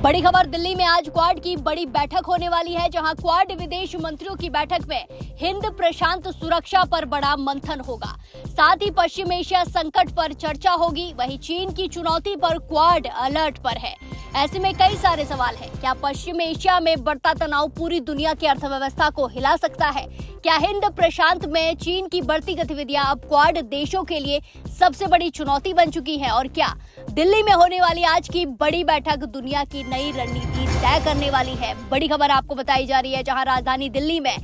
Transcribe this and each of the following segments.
बड़ी खबर, दिल्ली में आज क्वाड की बड़ी बैठक होने वाली है, जहां क्वाड विदेश मंत्रियों की बैठक में हिंद प्रशांत सुरक्षा पर बड़ा मंथन होगा। साथ ही पश्चिम एशिया संकट पर चर्चा होगी। वहीं चीन की चुनौती पर क्वाड अलर्ट पर है। ऐसे में कई सारे सवाल हैं। क्या पश्चिम एशिया में बढ़ता तनाव पूरी दुनिया की अर्थव्यवस्था को हिला सकता है? क्या हिंद प्रशांत में चीन की बढ़ती गतिविधियां अब क्वाड देशों के लिए सबसे बड़ी चुनौती बन चुकी है? और क्या दिल्ली में होने वाली आज की बड़ी बैठक दुनिया की नई रणनीति तय करने वाली है? बड़ी खबर आपको बताई जा रही है, जहां राजधानी दिल्ली में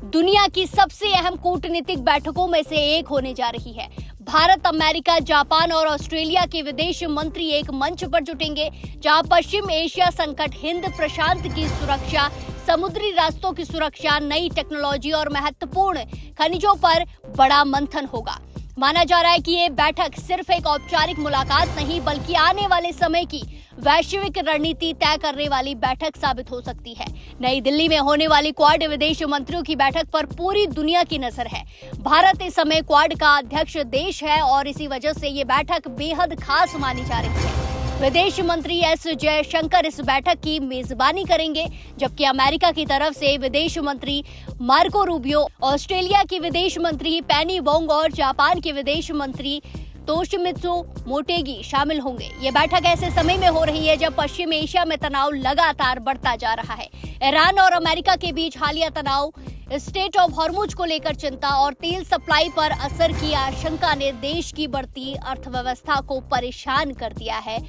दुनिया की सबसे अहम कूटनीतिक बैठकों में से एक होने जा रही है। भारत, अमेरिका, जापान और ऑस्ट्रेलिया के विदेश मंत्री एक मंच पर जुटेंगे, जहां पश्चिम एशिया संकट, हिंद प्रशांत की सुरक्षा, समुद्री रास्तों की सुरक्षा, नई टेक्नोलॉजी और महत्वपूर्ण खनिजों पर बड़ा मंथन होगा। माना जा रहा है कि ये बैठक सिर्फ एक औपचारिक मुलाकात नहीं, बल्कि आने वाले समय की वैश्विक रणनीति तय करने वाली बैठक साबित हो सकती है। नई दिल्ली में होने वाली क्वाड विदेश मंत्रियों की बैठक पर पूरी दुनिया की नजर है। भारत इस समय क्वाड का अध्यक्ष देश है और इसी वजह से ये बैठक बेहद खास मानी जा रही है। विदेश मंत्री एस जयशंकर इस बैठक की मेजबानी करेंगे, जबकि अमेरिका की तरफ से विदेश मंत्री मार्को रूबियो, ऑस्ट्रेलिया की विदेश मंत्री पेनी वोंग और जापान के विदेश मंत्री तोशिमित्सु मोटेगी शामिल होंगे। ये बैठक ऐसे समय में हो रही है जब पश्चिम एशिया में तनाव लगातार बढ़ता जा रहा है। ईरान और अमेरिका के बीच हालिया तनाव, स्टेट ऑफ हॉर्मुज को लेकर चिंता और तेल सप्लाई पर असर की आशंका ने देश की बढ़ती अर्थव्यवस्था को परेशान कर दिया है।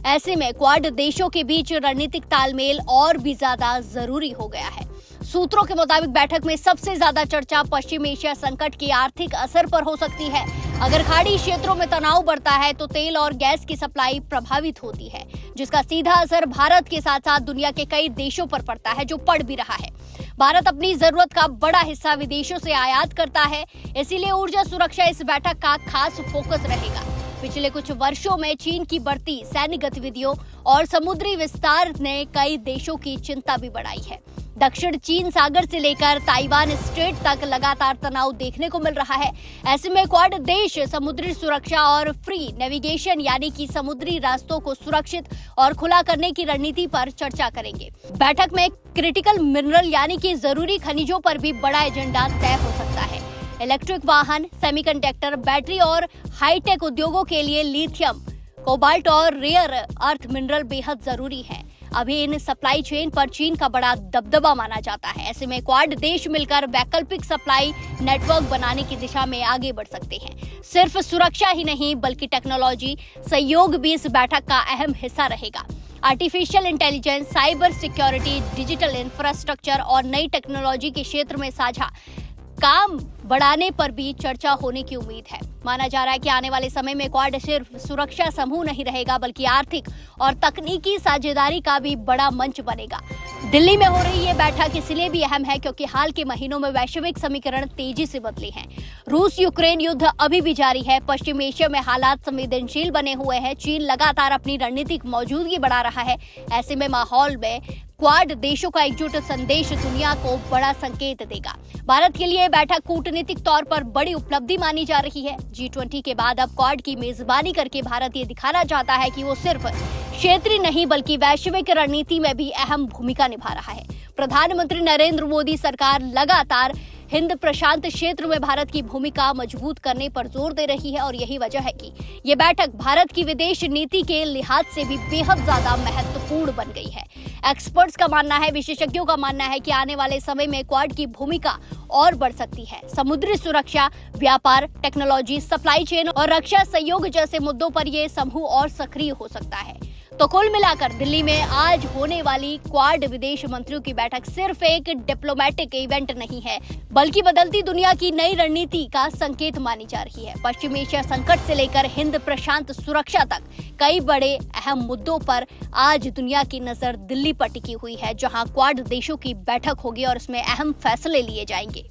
ऐसे में क्वाड देशों के बीच रणनीतिक तालमेल और भी ज्यादा जरूरी हो गया है। सूत्रों के मुताबिक बैठक में सबसे ज्यादा चर्चा पश्चिम एशिया संकट के आर्थिक असर पर हो सकती है। अगर खाड़ी क्षेत्रों में तनाव बढ़ता है तो तेल और गैस की सप्लाई प्रभावित होती है, जिसका सीधा असर भारत के साथ साथ दुनिया के कई देशों पर पड़ता है, जो पड़ भी रहा है। भारत अपनी जरूरत का बड़ा हिस्सा विदेशों से आयात करता है, इसीलिए ऊर्जा सुरक्षा इस बैठक का खास फोकस रहेगा। पिछले कुछ वर्षों में चीन की बढ़ती सैन्य गतिविधियों और समुद्री विस्तार ने कई देशों की चिंता भी बढ़ाई है। दक्षिण चीन सागर से लेकर ताइवान स्ट्रेट तक लगातार तनाव देखने को मिल रहा है। ऐसे में क्वाड देश समुद्री सुरक्षा और फ्री नेविगेशन यानी कि समुद्री रास्तों को सुरक्षित और खुला करने की रणनीति पर चर्चा करेंगे। बैठक में क्रिटिकल मिनरल यानी कि जरूरी खनिजों पर भी बड़ा एजेंडा तय हो सकता है। इलेक्ट्रिक वाहन, सेमीकंडक्टर, बैटरी और हाईटेक उद्योगों के लिए लिथियम, कोबाल्ट और रेयर अर्थ मिनरल बेहद जरूरी हैं। अभी इन सप्लाई चेन पर चीन का बड़ा दबदबा माना जाता है। ऐसे में क्वाड देश मिलकर वैकल्पिक सप्लाई नेटवर्क बनाने की दिशा में आगे बढ़ सकते हैं। सिर्फ सुरक्षा ही नहीं, बल्कि टेक्नोलॉजी सहयोग भी इस बैठक का अहम हिस्सा रहेगा। Artificial intelligence, cyber security, digital infrastructure और नई टेक्नोलॉजी के क्षेत्र में साझा काम बढ़ाने पर भी चर्चा होने की उम्मीद है। माना जा रहा है कि आने वाले समय में क्वाड सिर्फ सुरक्षा समूह नहीं रहेगा, बल्कि आर्थिक और तकनीकी साझेदारी का भी बड़ा मंच बनेगा। दिल्ली में हो रही ये बैठक इसलिए भी अहम है क्योंकि हाल के महीनों में वैश्विक समीकरण तेजी से बदले हैं। रूस यूक्रेन युद्ध अभी भी जारी है। पश्चिम एशिया में हालात संवेदनशील बने हुए हैं। चीन लगातार अपनी रणनीतिक मौजूदगी बढ़ा रहा है। ऐसे में माहौल में क्वाड देशों का एकजुट संदेश दुनिया को बड़ा संकेत देगा। भारत के लिए बैठक कूटनीतिक तौर पर बड़ी उपलब्धि मानी जा रही है। G20 के बाद अब क्वाड की मेजबानी करके भारत ये दिखाना चाहता है कि वो सिर्फ क्षेत्रीय नहीं बल्कि वैश्विक रणनीति में भी अहम भूमिका निभा रहा है। प्रधानमंत्री नरेंद्र मोदी सरकार लगातार हिंद प्रशांत क्षेत्र में भारत की भूमिका मजबूत करने पर जोर दे रही है और यही वजह है कि ये बैठक भारत की विदेश नीति के लिहाज से भी बेहद ज्यादा महत्वपूर्ण बन गई है। एक्सपर्ट्स का मानना है, विशेषज्ञों का मानना है कि आने वाले समय में क्वाड की भूमिका और बढ़ सकती है। समुद्री सुरक्षा, व्यापार, टेक्नोलॉजी, सप्लाई चेन और रक्षा सहयोग जैसे मुद्दों पर यह समूह और सक्रिय हो सकता है। तो कुल मिलाकर दिल्ली में आज होने वाली क्वाड विदेश मंत्रियों की बैठक सिर्फ एक डिप्लोमेटिक इवेंट नहीं है, बल्कि बदलती दुनिया की नई रणनीति का संकेत मानी जा रही है। पश्चिम एशिया संकट से लेकर हिंद प्रशांत सुरक्षा तक कई बड़े अहम मुद्दों पर आज दुनिया की नजर दिल्ली पर टिकी हुई है, जहां क्वाड देशों की बैठक होगी और इसमें अहम फैसले लिए जाएंगे।